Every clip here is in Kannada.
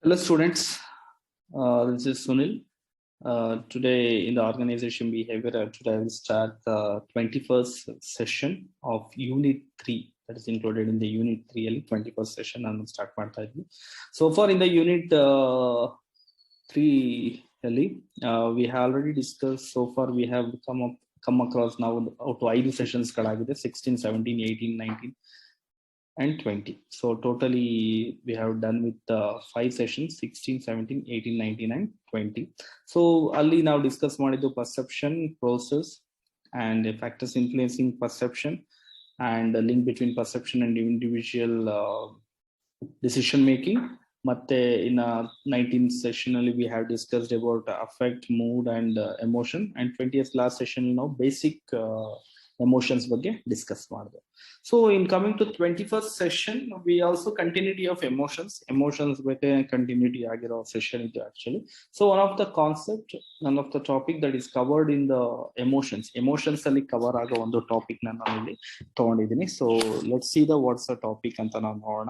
Hello students, this is Sunil. Today in the organization behavior, today I will start the 21st session of Unit 3 that is included in the Unit 3 21st session and start ಮಾಡ್ತಾ ಇದ್ವಿ. So far in the Unit 3 we have already discussed. So far we have come across now out to 5 sessions ಗಳಾಗಿದೆ 16, 17, 18, 19 and 20. So totally we have done with 5 sessions 16, 17, 18, 19 and 20. So ali now discuss ಮಾಡಿದ್ದು perception process and factors influencing perception and the link between perception and individual decision making. Matte in a 19th session we have discussed about affect, mood and emotion, and 20th last session basic emotions ಬಗ್ಗೆ discuss ಮಾಡಿದೆ. So in coming to 21st session we also continuity of emotions ಬಗ್ಗೆ continuity ಆಗಿರೋ session ಇದು actually. So one of the topic that is covered in the emotions ಅಲ್ಲಿ cover ಆಗೋ ಒಂದು ಟಾಪಿಕ್ ನಾನು ಇಲ್ಲಿ ತಗೊಂಡಿದ್ದೀನಿ. So let's see what's the topic ಅಂತ ನಾವು ನೋಡೋಣ.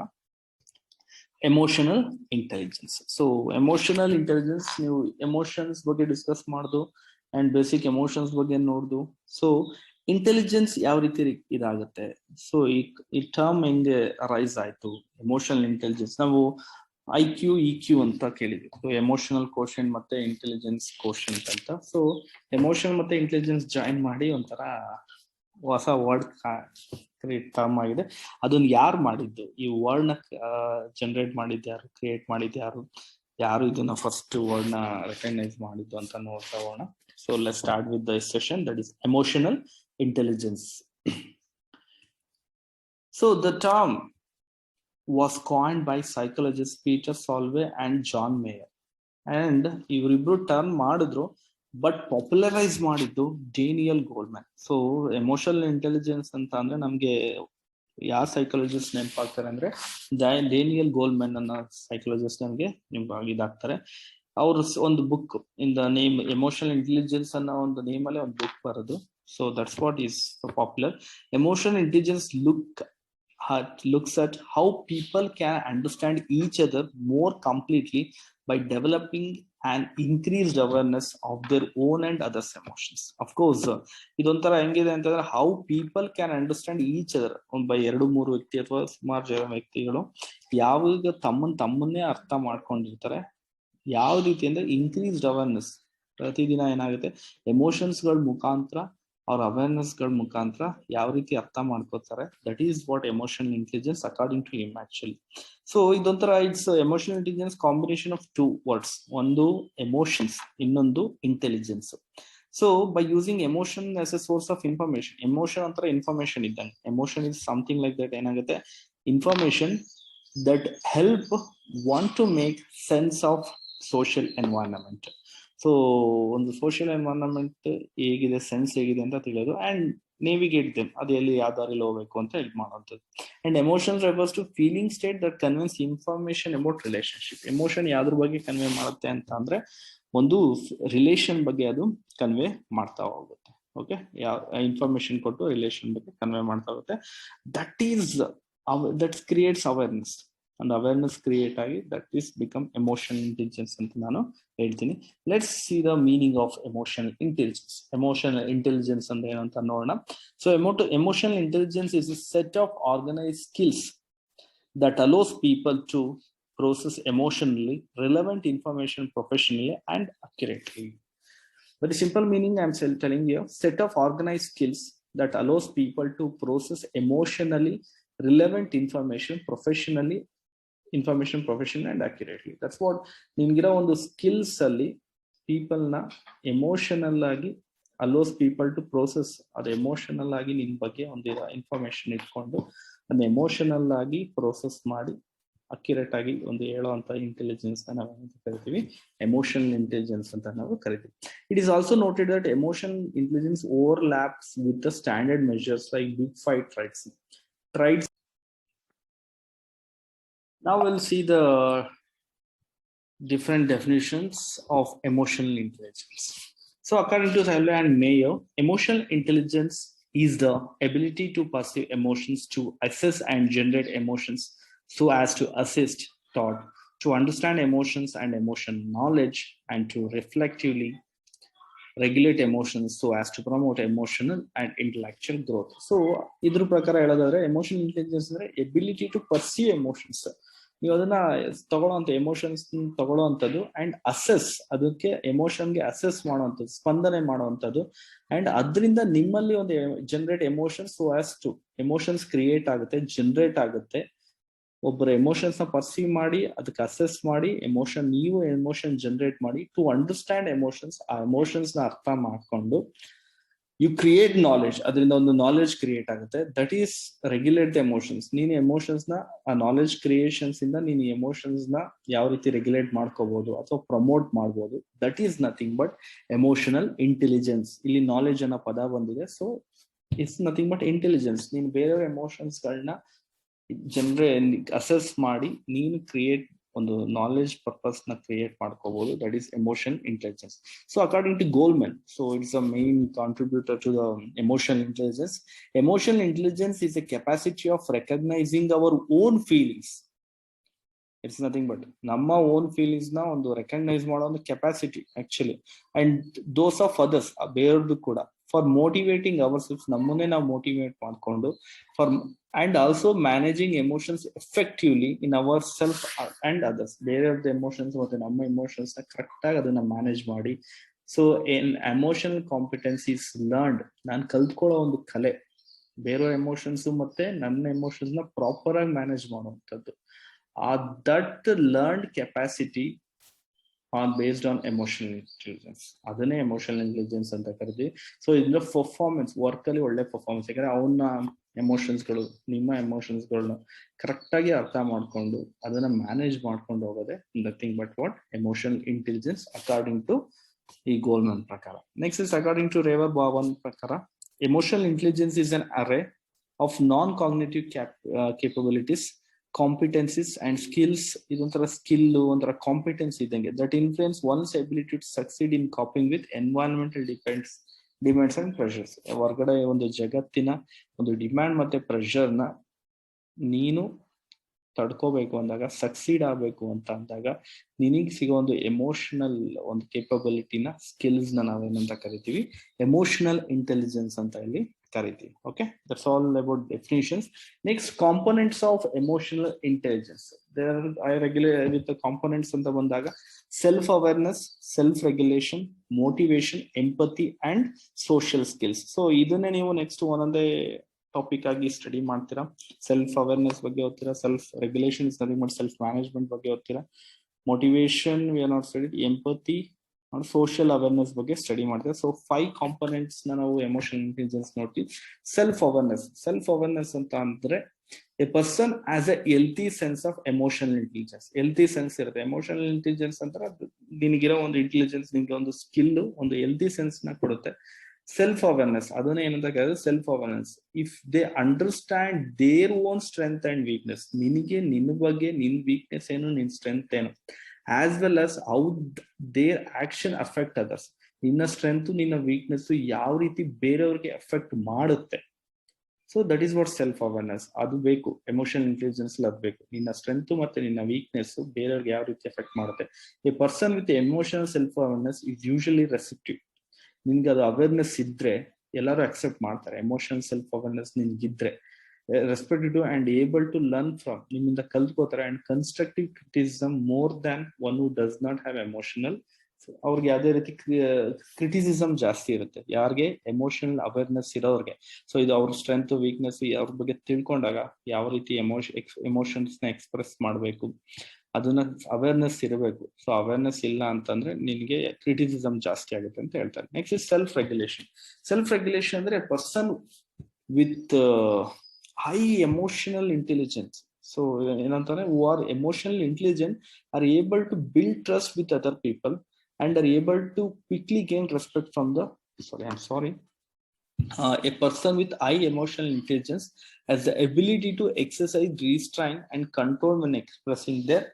Emotional intelligence. So emotional intelligence ನೀವು emotions ಬಗ್ಗೆ ಡಿಸ್ಕಸ್ ಮಾಡ್ದು and basic emotions ಬಗ್ಗೆ ನೋಡ್ದು. So ಇಂಟೆಲಿಜೆನ್ಸ್ ಯಾವ ರೀತಿ ಇದಾಗುತ್ತೆ, ಸೊ ಈ ಟರ್ಮ್ ಹೆಂಗೆ ರೈಸ್ ಆಯ್ತು ಎಮೋಷನಲ್ ಇಂಟೆಲಿಜೆನ್ಸ್? ನಾವು IQ ಅಂತ ಕೇಳಿದ್ವಿ. ಸೊ ಎಮೋಷನಲ್ ಕೋಶನ್ ಮತ್ತೆ ಇಂಟೆಲಿಜೆನ್ಸ್ ಕೋಶನ್ ಅಂತ. ಸೊ ಎಮೋಷನ್ ಮತ್ತೆ ಇಂಟೆಲಿಜೆನ್ಸ್ ಜಾಯಿನ್ ಮಾಡಿ ಒಂಥರ ಹೊಸ ವರ್ಡ್ ಟರ್ಮ್ ಆಗಿದೆ. ಅದನ್ನ ಯಾರು ಮಾಡಿದ್ದು, ಈ ವರ್ಡ್ ನ ಜನರೇಟ್ ಮಾಡಿದ್ಯಾರು, ಕ್ರಿಯೇಟ್ ಮಾಡಿದ್ಯಾರು, ಯಾರು ಇದನ್ನ ಫಸ್ಟ್ ವರ್ಡ್ ನ ರೆಕಗ್ನೈಸ್ ಮಾಡಿದ್ದು ಅಂತ ನೋಡ್ತಾ ಹೋಗೋಣ. So let's start with the session that is emotional intelligence. So the term was coined by psychologists Peter Solvay and John Mayer, and ಇವರಿಬ್ರು ಟರ್ಮ್ ಮಾಡಿದ್ರು ಬಟ್ ಪಾಪ್ಯುಲರೈಸ್ ಮಾಡಿದ್ದು Daniel Goleman. So emotional intelligence ಅಂತ ಅಂದ್ರೆ ನಮ್ಗೆ ಯಾವ ಸೈಕಾಲಜಿಸ್ಟ್ ನೆನಪಾಗ್ತಾರೆ ಅಂದ್ರೆ ಡೇನಿಯಲ್ ಗೋಲ್ಮನ್ ಅನ್ನೋ ಸೈಕಾಲಜಿಸ್ಟ್ ನಮ್ಗೆ ಇದಾಗ್ತಾರೆ. ಅವ್ರ ಒಂದು book in the name emotional intelligence ಅನ್ನೋ ಒಂದು ನೇಮ್ ಅಲ್ಲಿ ಒಂದು ಬುಕ್ ಬರೋದು. So that's what is popular. Emotional intelligence looks at how people can understand each other more completely by developing an increased awareness of their own and others' emotions. Of course, ಇದೊಂಥರ ಹೆಂಗಿದೆ ಅಂತಂದ್ರೆ how people can understand each other. by 2-3 ವ್ಯಕ್ತಿ ಅಥವಾ ಸುಮಾರು ಜನ ವ್ಯಕ್ತಿಗಳು ಯಾವಾಗ ತಮ್ಮನ್ನೇ ಅರ್ಥ ಮಾಡ್ಕೊಂಡಿರ್ತಾರೆ, ಯಾವ ರೀತಿ ಅಂದ್ರೆ ಇನ್ಕ್ರೀಸ್ಡ್ ಅವೇರ್ನೆಸ್. ಪ್ರತಿದಿನ ಏನಾಗುತ್ತೆ, ಎಮೋಷನ್ಸ್ ಗಳ ಮುಖಾಂತರ ಅವ್ರ ಅವೇರ್ನೆಸ್ ಗಳ ಮುಖಾಂತರ ಯಾವ ರೀತಿ ಅರ್ಥ ಮಾಡ್ಕೋತಾರೆ, that is what emotional intelligence according to him actually. So ಇದೊಂಥರ it's emotional intelligence combination of 2 words, ಒಂದು ಎಮೋಷನ್ಸ್, ಇನ್ನೊಂದು intelligence. So by using emotion as a source of information, emotion ಅಂತರ ಇನ್ಫಾರ್ಮೇಶನ್ ಇದ್ದಂಗೆ. Emotion is something like that. ಏನಾಗುತ್ತೆ, information that help want to make sense of social environment. So ಒಂದು ಸೋಷಿಯಲ್ ಎನ್ವೈರನ್ಮೆಂಟ್ ಹೇಗಿದೆ, ಸೆನ್ಸ್ ಹೇಗಿದೆ ಅಂತ ತಿಳಿಯೋದು, ಅಂಡ್ ನೇವಿಗೇಟ್ ದೆಮ್, ಅದು ಎಲ್ಲಿ ಯಾವ ದಾರಿಲಿ ಹೋಗ್ಬೇಕು ಅಂತ ಇದು ಮಾಡುವಂಥದ್ದು. And emotions refers to feeling state that conveys information about relationship. Emotion ಯಾವ್ದ್ರ ಬಗ್ಗೆ ಕನ್ವೆ ಮಾಡುತ್ತೆ ಅಂತ ಅಂದ್ರೆ ಒಂದು ರಿಲೇಶನ್ ಬಗ್ಗೆ ಅದು ಕನ್ವೆ ಮಾಡ್ತಾ ಹೋಗುತ್ತೆ. ಓಕೆ, ಯಾವ ಇನ್ಫಾರ್ಮೇಶನ್ ಕೊಟ್ಟು ರಿಲೇಶನ್ ಬಗ್ಗೆ ಕನ್ವೆ ಮಾಡ್ತಾ ಹೋಗುತ್ತೆ. That creates awareness. ಒಂದು ಅವೇರ್ನೆಸ್ ಕ್ರಿಯೇಟ್ ಆಗಿ that is become emotional intelligence ಅಂತ ನಾನು ಹೇಳ್ತೀನಿ. Let's see the meaning of emotional intelligence. Emotional intelligence ಅಂದ್ರೆ ಏನು ಅಂತ ನೋಡೋಣ. So emotional intelligence is A set of organised skills that allows people to process emotionally relevant information professionally and accurately. Very simple meaning I am telling you. Set of organized skills that allows people to process emotionally relevant information professionally and accurately. That's what ನಿಮ್ಗಿರೋ ಒಂದು ಸ್ಕಿಲ್ಸ್ ಅಲ್ಲಿ ಪೀಪಲ್ ನ ಎಮೋಷನಲ್ ಆಗಿ allows people to process. ಅದು ಎಮೋಷನಲ್ ಆಗಿ ನಿಮ್ ಬಗ್ಗೆ ಒಂದಿರೋ ಇನ್ಫಾರ್ಮೇಶನ್ ಇಟ್ಕೊಂಡು ಅದನ್ನ ಎಮೋಷನಲ್ ಆಗಿ ಪ್ರೋಸೆಸ್ ಮಾಡಿ ಅಕ್ಯುರೇಟ್ ಆಗಿ ಒಂದು ಹೇಳುವಂತ ಇಂಟೆಲಿಜೆನ್ಸ್ ನಾವು ಕರಿತೀವಿ, ಎಮೋಷನಲ್ ಇಂಟೆಲಿಜೆನ್ಸ್ ಅಂತ ನಾವು ಕರಿತೀವಿ. It is also noted that emotional intelligence overlaps with the standard measures like big 5 traits. Now we'll see the different definitions of emotional intelligence. So according to Solvay and Mayer, emotional intelligence is the ability to perceive emotions, to assess and generate emotions so as to assist thought, to understand emotions and emotion knowledge, and to reflectively regulate emotions so as to promote emotional and intellectual growth. So ಇದ್ರ ಪ್ರಕಾರ ಹೇಳೋದಾದ್ರೆ ಎಮೋಷನಲ್ ಇಂಟೆಲಿಜೆನ್ಸ್ ಅಂದ್ರೆ ಎಬಿಲಿಟಿ ಟು ಪರ್ಸೀವ್ ಎಮೋಷನ್ಸ್. ನೀವು ಅದನ್ನ ತಗೊಳ್ಳೋಂಥ ಎಮೋಷನ್ಸ್ ತಗೊಳ್ಳೋವಂಥದ್ದು ಅಂಡ್ ಅಸೆಸ್, ಅದಕ್ಕೆ ಎಮೋಷನ್ಗೆ ಅಸೆಸ್ ಮಾಡುವಂಥದ್ದು, ಸ್ಪಂದನೆ ಮಾಡುವಂಥದ್ದು, ಅಂಡ್ ಅದರಿಂದ ನಿಮ್ಮಲ್ಲಿ ಒಂದು generate emotions so as to emotions create ಆಗುತ್ತೆ, ಜನರೇಟ್ ಆಗುತ್ತೆ. ಒಬ್ಬರ ಎಮೋಷನ್ಸ್ ನ ಪರ್ಸೀವ್ ಮಾಡಿ ಅದಕ್ಕೆ ಅಸೆಸ್ ಮಾಡಿ ನೀವು ಎಮೋಷನ್ ಜನರೇಟ್ ಮಾಡಿ ಟು ಅಂಡರ್ಸ್ಟ್ಯಾಂಡ್ ಎಮೋಷನ್ಸ್. ಆ ಎಮೋಷನ್ಸ್ ನ ಅರ್ಥ ಮಾಡ್ಕೊಂಡು ಯು ಕ್ರಿಯೇಟ್ ನಾಲೆಜ್, ಅದರಿಂದ ಒಂದು ನಾಲೆಜ್ ಕ್ರಿಯೇಟ್ ಆಗುತ್ತೆ. That is regulate the emotions. ನೀನು ಎಮೋಷನ್ಸ್ ನ ಆ ನಾಲೆಜ್ ಕ್ರಿಯೇಷನ್ಸ್ ಇಂದ ನೀನು ಎಮೋಷನ್ಸ್ ನ ಯಾವ ರೀತಿ ರೆಗ್ಯುಲೇಟ್ ಮಾಡ್ಕೋಬಹುದು ಅಥವಾ ಪ್ರಮೋಟ್ ಮಾಡ್ಬೋದು. That is nothing but emotional intelligence. ಇಲ್ಲಿ ನಾಲೆಜ್ ಅನ್ನೋ ಪದ ಬಂದಿದೆ. So it's nothing but intelligence. ನೀನು ಬೇರೆಯವ್ರ ಎಮೋಷನ್ಸ್ ಗಳನ್ನ ಅಸೆಸ್ ಮಾಡಿ ನೀನು ಕ್ರಿಯೇಟ್ ಒಂದು ನಾಲೆಜ್ ಪರ್ಪಸ್ ನ ಕ್ರಿಯೇಟ್ ಮಾಡ್ಕೋಬಹುದು. That is emotion intelligence. So according to Goleman, so it's a main contributor to the emotional intelligence. Emotional intelligence is a capacity of recognising our own feelings. It's nothing but ನಮ್ಮ ಓನ್ ಫೀಲಿಂಗ್ಸ್ ನ ಒಂದು ರೆಕಗ್ನೈಸ್ ಮಾಡೋ ಒಂದು capacity actually, and those of others, ಬೇರೆಯವ್ರದ್ದು ಕೂಡ. ಫಾರ್ ಮೋಟಿವೇಟಿಂಗ್ ಅವರ್ ಸೆಲ್ಫ್, ನಮ್ಮನ್ನೇ ನಾವು ಮೋಟಿವೇಟ್ ಮಾಡ್ಕೊಂಡು, for and also managing emotions effectively in our self and others. ಬೇರೆಯವ್ರದ್ದು ಎಮೋಷನ್ಸ್ ಮತ್ತೆ ನಮ್ಮ ಎಮೋಷನ್ಸ್ ನ ಕರೆಕ್ಟ್ ಆಗಿ ಅದನ್ನ ಮ್ಯಾನೇಜ್ ಮಾಡಿ. So emotional competence is learned. ನಾನು ಕಲ್ತ್ಕೊಳ್ಳೋ ಒಂದು ಕಲೆ, ಬೇರೆಯವ್ರ ಎಮೋಷನ್ಸ್ ಮತ್ತೆ ನನ್ನ ಎಮೋಷನ್ಸ್ ನ ಪ್ರಾಪರ್ ಆಗಿ ಮ್ಯಾನೇಜ್ ಮಾಡುವಂಥದ್ದು. That learned capacity based on emotional intelligence, ಅದನ್ನೇ ಎಮೋಷನಲ್ ಇಂಟೆಲಿಜೆನ್ಸ್ ಅಂತ ಕರಿತೀವಿ. ಸೊ ಇದನ್ನ ಪರ್ಫಾರ್ಮೆನ್ಸ್, ವರ್ಕ್ ಅಲ್ಲಿ ಒಳ್ಳೆ ಪರ್ಫಾರ್ಮೆನ್ಸ್, ಯಾಕಂದ್ರೆ ಅವನ ಎಮೋಷನ್ಸ್ಗಳು ನಿಮ್ಮ ಎಮೋಷನ್ಸ್ಗಳನ್ನ ಕರೆಕ್ಟ್ ಆಗಿ ಅರ್ಥ ಮಾಡ್ಕೊಂಡು ಅದನ್ನ ಮ್ಯಾನೇಜ್ ಮಾಡ್ಕೊಂಡು ಹೋಗೋದೆ nothing but what emotional intelligence according to ಈ ಗೋಲ್ಮನ್ ಪ್ರಕಾರ. Next is according to Reuven Bar-On ಪ್ರಕಾರ, emotional intelligence is an array of non cognitive capabilities, competencies and skills. ಇದೊಂಥರ ಸ್ಕಿಲ್, ಒಂಥರ ಕಾಂಪಿಟೆನ್ಸ್ ಇದ್ದಂಗೆ. That influence one's ability to succeed in coping with environmental demands and pressures. ಹೊರಗಡೆ ಒಂದು ಜಗತ್ತಿನ ಒಂದು ಡಿಮ್ಯಾಂಡ್ ಮತ್ತೆ ಪ್ರೆಷರ್ ನ ನೀನು ತಡ್ಕೋಬೇಕು ಅಂದಾಗ, ಸಕ್ಸೀಡ್ ಆಗ್ಬೇಕು ಅಂತ ಅಂದಾಗ ನಿನಗೆ ಸಿಗೋ ಒಂದು ಎಮೋಷನಲ್ ಒಂದು ಕೇಪಬಿಲಿಟಿನ, ಸ್ಕಿಲ್ಸ್ ನ ನಾವೇನಂತ ಕರಿತೀವಿ, ಎಮೋಷನಲ್ ಇಂಟೆಲಿಜೆನ್ಸ್ ಅಂತ ಇಲ್ಲಿ ಕರಿತೀವಿ. Okay, that's all about definitions. Next, components of emotional intelligence. With components ಅಂತ ಬಂದಾಗ self awareness, self regulation, motivation, empathy and social skills. So ಇದನ್ನೇ ನೀವು ನೆಕ್ಸ್ಟ್ ಒಂದೊಂದೇ ಟಾಪಿಕ್ ಆಗಿ ಸ್ಟಡಿ ಮಾಡ್ತೀರಾ. ಸೆಲ್ಫ್ ಅವೇರ್ನೆಸ್ ಬಗ್ಗೆ ಓದ್ತೀರಾ, self regulation is nothing but self management ಬಗ್ಗೆ ಓದ್ತೀರಾ, motivation we are not studied, empathy, social awareness ಬಗ್ಗೆ ಸ್ಟಡಿ ಮಾಡ್ತೀರಾ. ಸೊ 5 ಕಾಂಪೊನೆಂಟ್ಸ್ ನಾವು ಎಮೋಷನಲ್ ಇಂಟೆಲಿಜೆನ್ಸ್ ನೋಡ್ತೀವಿ. ಸೆಲ್ಫ್ ಅವೇರ್ನೆಸ್ ಅಂತ ಅಂದ್ರೆ a person as a healthy sense of emotional intelligence. Healthy sense ಇರುತ್ತೆ. ಎಮೋಷನಲ್ ಇಂಟೆಲಿಜೆನ್ಸ್ ಅಂದ್ರೆ ನಿನಗಿರೋ ಒಂದು ಇಂಟೆಲಿಜೆನ್ಸ್, ನಿನ್ಗೆ ಒಂದು ಸ್ಕಿಲ್, ಒಂದು ಹೆಲ್ತಿ ಸೆನ್ಸ್ ನ ಕೊಡುತ್ತೆ. ಸೆಲ್ಫ್ ಅವೇರ್ನೆಸ್ ಅದನ್ನ ಏನಂತ ಕೇಳಿದ್ರೆ self awareness if they understand their own strength and weakness. ನಿನಗೆ ನಿನ್ನ ಬಗ್ಗೆ, ನಿನ್ ವೀಕ್ನೆಸ್ ಏನು, ನಿನ್ ಸ್ಟ್ರೆಂತ್ ಏನು, as well as how their action affect others. ನಿನ್ನ ಸ್ಟ್ರೆಂತ್, ನಿನ್ನ ವೀಕ್ನೆಸ್ ಯಾವ ರೀತಿ ಬೇರೆಯವ್ರಿಗೆ ಎಫೆಕ್ಟ್ ಮಾಡುತ್ತೆ. So that is what self awareness. ಅದು ಬೇಕು, ಎಮೋಷನಲ್ ಇಂಟೆಲಿಜೆನ್ಸ್ ಅದು ಬೇಕು. ನಿನ್ನ ಸ್ಟ್ರೆಂತ್ ಮತ್ತೆ ನಿನ್ನ ವೀಕ್ನೆಸ್ ಬೇರೆಯವ್ರಿಗೆ ಯಾವ ರೀತಿ ಎಫೆಕ್ಟ್ ಮಾಡುತ್ತೆ. A person with emotional self awareness is usually receptive. ನಿನ್ಗೆ ಅದು ಅವೇರ್ನೆಸ್ ಇದ್ರೆ ಎಲ್ಲರೂ ಅಕ್ಸೆಪ್ಟ್ ಮಾಡ್ತಾರೆ. ಎಮೋಷನಲ್ ಸೆಲ್ಫ್ ಅವೇರ್ನೆಸ್ ನಿನ್ಗಿದ್ರೆ respective and able to learn from, ನಿಮ್ಮಿಂದ ಕಲ್ತ್ಕೋತಾರೆ. And constructive criticism more than one who does not have emotional. ಅವ್ರಿಗೆ ಯಾವುದೇ ರೀತಿ ಕ್ರಿಟಿಸಿಸಮ್ ಜಾಸ್ತಿ ಇರುತ್ತೆ ಯಾರಿಗೆ, ಎಮೋಷನಲ್ ಅವೇರ್ನೆಸ್ ಇರೋರಿಗೆ. ಸೊ ಇದು ಅವ್ರ ಸ್ಟ್ರೆಂತ್, ವೀಕ್ನೆಸ್ ಅವ್ರ ಬಗ್ಗೆ ತಿಳ್ಕೊಂಡಾಗ ಯಾವ ರೀತಿ ಎಮೋಷನ್ಸ್ ನ ಎಕ್ಸ್ಪ್ರೆಸ್ ಮಾಡಬೇಕು ಅದನ್ನ ಅವೇರ್ನೆಸ್ ಇರಬೇಕು. ಸೊ ಅವೇರ್ನೆಸ್ ಇಲ್ಲ ಅಂತಂದ್ರೆ ನಿನ್ಗೆ ಕ್ರಿಟಿಸಿಸಮ್ ಜಾಸ್ತಿ ಆಗುತ್ತೆ ಅಂತ ಹೇಳ್ತಾರೆ. Next is self regulation. Self regulation ಅಂದ್ರೆ person with high emotional intelligence. So ಏನಂತಾರೆ, who are emotional intelligent are able to build trust with other people and are able to quickly gain respect from the a person with high emotional intelligence has the ability to exercise restraint and control when expressing their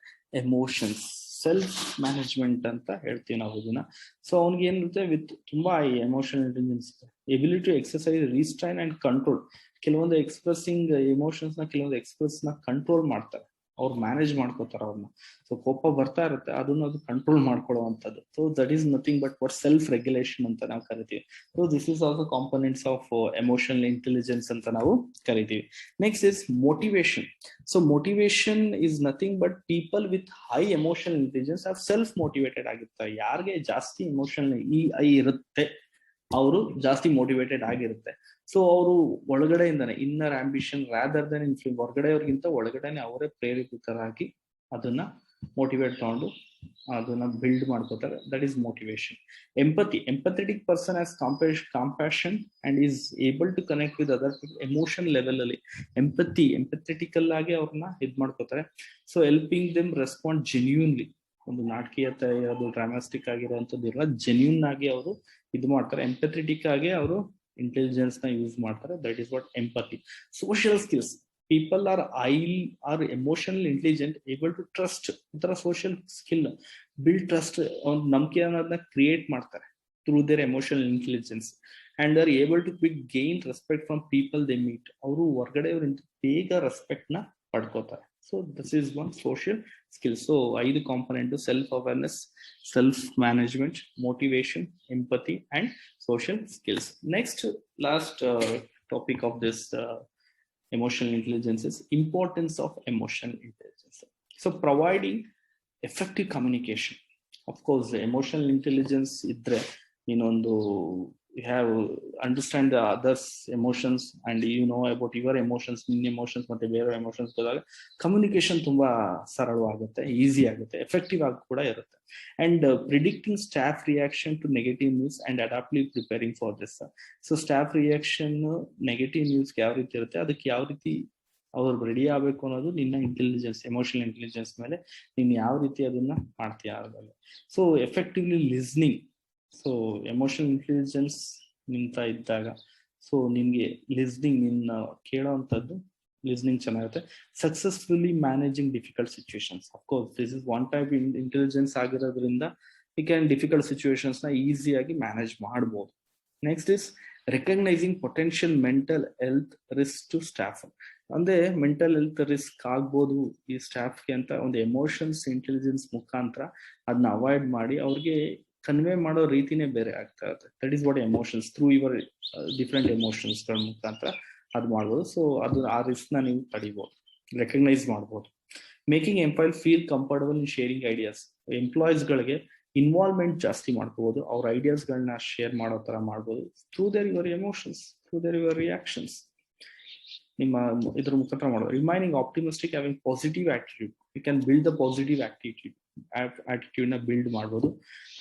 emotions. Self management ಅಂತ ಹೇಳ್ತೀವಿ ನಾವು ಇದನ್ನ. ಸೊ ಅವ್ನಿಗೆ ಏನಿರುತ್ತೆ, ವಿತ್ ತುಂಬಾ high emotional intelligence, ability to exercise restrain and control. ಕೆಲವೊಂದು ಎಕ್ಸ್ಪ್ರೆಸಿಂಗ್ ಎಮೋಷನ್ಸ್ ನ, ಕೆಲವೊಂದು ಎಕ್ಸ್ಪ್ರೆಸ್ ನ ಕಂಟ್ರೋಲ್ ಮಾಡ್ತಾರೆ. ಅವ್ರು ಮ್ಯಾನೇಜ್ ಮಾಡ್ಕೋತಾರ ಅವ್ರನ್ನ. ಸೊ ಕೋಪ ಬರ್ತಾ ಇರುತ್ತೆ, ಅದನ್ನ ಅದು ಕಂಟ್ರೋಲ್ ಮಾಡ್ಕೊಳ್ಳುವಂಥದ್ದು. So that is nothing but what self regulation ಅಂತ ನಾವು ಕರಿತೀವಿ. So this is also components of emotional intelligence ಅಂತ ನಾವು ಕರಿತೀವಿ. Next is motivation. So motivation is nothing but people with high emotional intelligence are self motivated ಆಗಿರ್ತಾರೆ. ಯಾರಿಗೆ ಜಾಸ್ತಿ ಎಮೋಷನಲ್ ಇರುತ್ತೆ ಅವರು ಜಾಸ್ತಿ ಮೋಟಿವೇಟೆಡ್ ಆಗಿರುತ್ತೆ. ಸೊ ಅವರು ಒಳಗಡೆಯಿಂದಾನೆ inner ambition rather than in film, ಹೊರಗಡೆಯವ್ರಿಗಿಂತ ಒಳಗಡೆನೆ ಅವರೇ ಪ್ರೇರೇಪಿತರಾಗಿ ಅದನ್ನ ಮೋಟಿವೇಟ್ ತಗೊಂಡು ಅದನ್ನ ಬಿಲ್ಡ್ ಮಾಡ್ಕೋತಾರೆ. That is motivation. Empathy, empathetic person has compassion and is able to connect with other emotion level ಅಲ್ಲಿ ಎಂಪಥೆಟಿಕಲ್ ಆಗಿ ಅವ್ರನ್ನ ಇದ್ ಮಾಡ್ಕೋತಾರೆ. So helping them respond genuinely. ಒಂದು ನಾಟಕೀಯತೆ ಅದು ಡ್ರಾಮಾಸ್ಟಿಕ್ ಆಗಿರುವಂತದ್ದು ಇಲ್ಲ, ಜೆನ್ಯೂನ್ ಆಗಿ ಅವರು ಇದು ಮಾಡ್ತಾರೆ. ಎಂಪಥೆಟಿಕ್ ಆಗಿ ಅವರು ಇಂಟೆಲಿಜೆನ್ಸ್ ನ ಯೂಸ್ ಮಾಡ್ತಾರೆ. That is what empathy. Social skills, people are emotional intelligent, able to trust. ಒಂಥರ ಸೋಷಿಯಲ್ ಸ್ಕಿಲ್, ಬಿಲ್ಡ್ ಟ್ರಸ್ಟ್, ಒಂದು ನಂಬಿಕೆ ಅನ್ನೋದನ್ನ ಕ್ರಿಯೇಟ್ ಮಾಡ್ತಾರೆ through their emotional intelligence. And are able to quick gain respect from people they meet. ಅವರು ಹೊರಗಡೆಯವರಿಂದ ಬೇಗ ರೆಸ್ಪೆಕ್ಟ್ ನ ಪಡ್ಕೋತಾರೆ. So this is one social skill. So 5 component: self awareness, self management, motivation, empathy and social skills. Next, last topic of this emotional intelligence is importance of emotional intelligence. So providing effective communication. Of course, emotional intelligence idre inondu you have understand the others emotions and you know about your emotions, in emotions ಮತ್ತೆ ಬೇರೆ emotions ಹೋದಾಗ ಕಮ್ಯುನಿಕೇಶನ್ ತುಂಬಾ ಸರಳವಾಗುತ್ತೆ, ಈಸಿ ಆಗುತ್ತೆ, ಎಫೆಕ್ಟಿವ್ ಆಗಿ ಕೂಡ ಇರುತ್ತೆ. And predicting staff reaction to negative news and adaptly preparing for this. So staff reaction negative ನ್ಯೂಸ್ಗೆ ಯಾವ ರೀತಿ ಇರುತ್ತೆ, ಅದಕ್ಕೆ ಯಾವ ರೀತಿ ಅವ್ರು ರೆಡಿ ಆಗ್ಬೇಕು ಅನ್ನೋದು ನಿನ್ನ ಇಂಟೆಲಿಜೆನ್ಸ್, ಎಮೋಷನಲ್ ಇಂಟೆಲಿಜೆನ್ಸ್ ಮೇಲೆ ನೀನು ಯಾವ ರೀತಿ ಅದನ್ನ ಮಾಡ್ತೀಯ ಆದ್ಮೇಲೆ. So effectively listening. So emotional intelligence ನಿಂತ ಇದ್ದಾಗ ಸೊ ನಿನ್ಗೆ ಲಿಸ್ನಿಂಗ್, ನಿನ್ನ ಕೇಳೋವಂಥದ್ದು ಲಿಸ್ನಿಂಗ್ ಚೆನ್ನಾಗಿರುತ್ತೆ. Successfully managing difficult situations. Of course this is one type intelligence ಆಗಿರೋದ್ರಿಂದ ಯು ಕ್ಯಾನ್ ಡಿಫಿಕಲ್ಟ್ ಸಿಚುವೇಶನ್ಸ್ ನ ಈಸಿಯಾಗಿ ಮ್ಯಾನೇಜ್ ಮಾಡ್ಬೋದು. Next is recognising potential mental health risk to staff. ಅಂದ್ರೆ ಮೆಂಟಲ್ ಹೆಲ್ತ್ ರಿಸ್ಕ್ ಆಗ್ಬೋದು ಈ ಸ್ಟಾಫ್ಗೆ ಅಂತ ಒಂದು ಎಮೋಷನ್ಸ್ ಇಂಟೆಲಿಜೆನ್ಸ್ ಮುಖಾಂತರ ಅದನ್ನ ಅವಾಯ್ಡ್ ಮಾಡಿ ಅವ್ರಿಗೆ ಕನ್ವೆ ಮಾಡೋ ರೀತಿನೇ ಬೇರೆ ಆಗ್ತಾ ಇರುತ್ತೆ. That is what emotions, through your different emotions ಗಳ ಮುಖಾಂತರ ಅದು ಮಾಡ್ಬೋದು. ಸೊ ಅದು ಆ ರಿಸ್ಕ್ ನ ನೀವು ತಡಿಬಹುದು, ರೆಕಗ್ನೈಸ್ ಮಾಡ್ಬೋದು. Making employ feel comfortable in sharing ideas. Employees ಗಳಿಗೆ ಇನ್ವಾಲ್ವ್ಮೆಂಟ್ ಜಾಸ್ತಿ ಮಾಡ್ಕೋಬಹುದು, ಅವ್ರ ಐಡಿಯಾಸ್ ಗಳನ್ನ ಶೇರ್ ಮಾಡೋ ತರ ಮಾಡ್ಬೋದು through their your emotions, through their your reactions. ನಿಮ್ಮ ಇದ್ರ ಮುಖಾಂತರ ಮಾಡೋದು. Remaining optimistic, having positive attitude. You can build the positive attitude ನ ಬಿಲ್ಡ್ ಮಾಡ್ಬೋದು.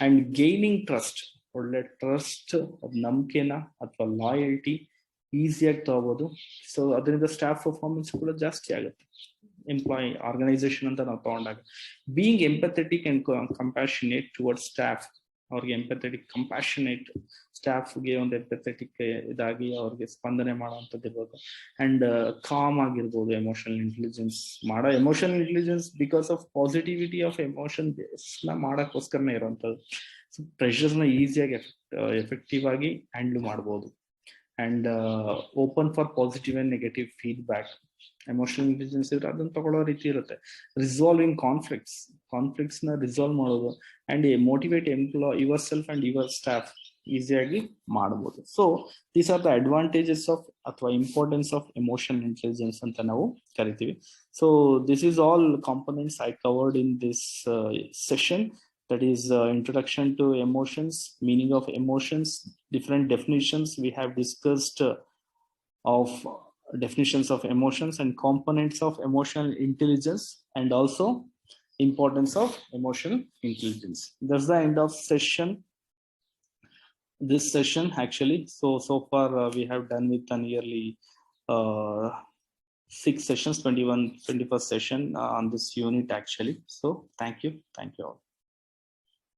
ಅಂಡ್ ಗೇನಿಂಗ್ ಟ್ರಸ್ಟ್, ಒಳ್ಳೆ ಟ್ರಸ್ಟ್, ನಂಬಿಕೆನ ಅಥವಾ ಲಾಯಲ್ಟಿ ಈಸಿಯಾಗಿ ತಗೋಬಹುದು. ಸೊ ಅದರಿಂದ ಸ್ಟಾಫ್ ಪರ್ಫಾರ್ಮೆನ್ಸ್ ಕೂಡ ಜಾಸ್ತಿ ಆಗುತ್ತೆ ಎಂಪ್ಲಾಯ್ ಆರ್ಗನೈಸೇಷನ್ ಅಂತ ನಾವು ತಗೊಂಡಾಗ. Being empathetic and compassionate towards staff. ಅವ್ರಿಗೆ ಎಂಪಥೆಟಿಕ್ ಕಂಪ್ಯಾಷನೇಟ್, ಸ್ಟಾಫ್ಗೆ ಒಂದು ಎಂಪಥೆಟಿಕ್ ಇದಾಗಿ ಅವ್ರಿಗೆ ಸ್ಪಂದನೆ ಮಾಡುವಂಥದ್ದು ಇರ್ಬೋದು. ಅಂಡ್ ಕಾಮ್ ಆಗಿರ್ಬೋದು. Emotional intelligence emotional intelligence because of positivity of emotion ನ ಮಾಡಕ್ಕೋಸ್ಕರನೇ ಇರುವಂತದ್ದು. ಸೊ ಪ್ರೆಷರ್ಸ್ ನ ಈಸಿಯಾಗಿ ಎಫೆಕ್ಟಿವ್ ಆಗಿ ಹ್ಯಾಂಡಲ್ ಮಾಡ್ಬೋದು. And open for positive and negative feedback. Emotional intelligence ಇದ್ರೆ ಅದನ್ನ ತಗೊಳ್ಳೋ ರೀತಿ ಇರುತ್ತೆ. ರಿಸಾಲ್ವಿಂಗ್ ಕಾನ್ಫ್ಲಿಕ್ಟ್ಸ್ ನ ರಿಸಾಲ್ವ್ ಮಾಡೋದು. And motivate your self and your staff ಈಸಿಯಾಗಿ ಮಾಡಬಹುದು. So these are the advantages of ಅಥವಾ ಇಂಪಾರ್ಟೆನ್ಸ್ ಆಫ್ ಎಮೋಷನಲ್ ಇಂಟೆಲಿಜೆನ್ಸ್ ಅಂತ ನಾವು ಕರಿತೀವಿ. So this is all components I covered in this session. That is introduction to emotions, meaning of emotions, different definitions we have discussed of definitions of emotions and components of emotional intelligence, and also importance of emotional intelligence. That's the end of this session actually. So far we have done with nearly 6 sessions, 21st session on this unit actually. So thank you all.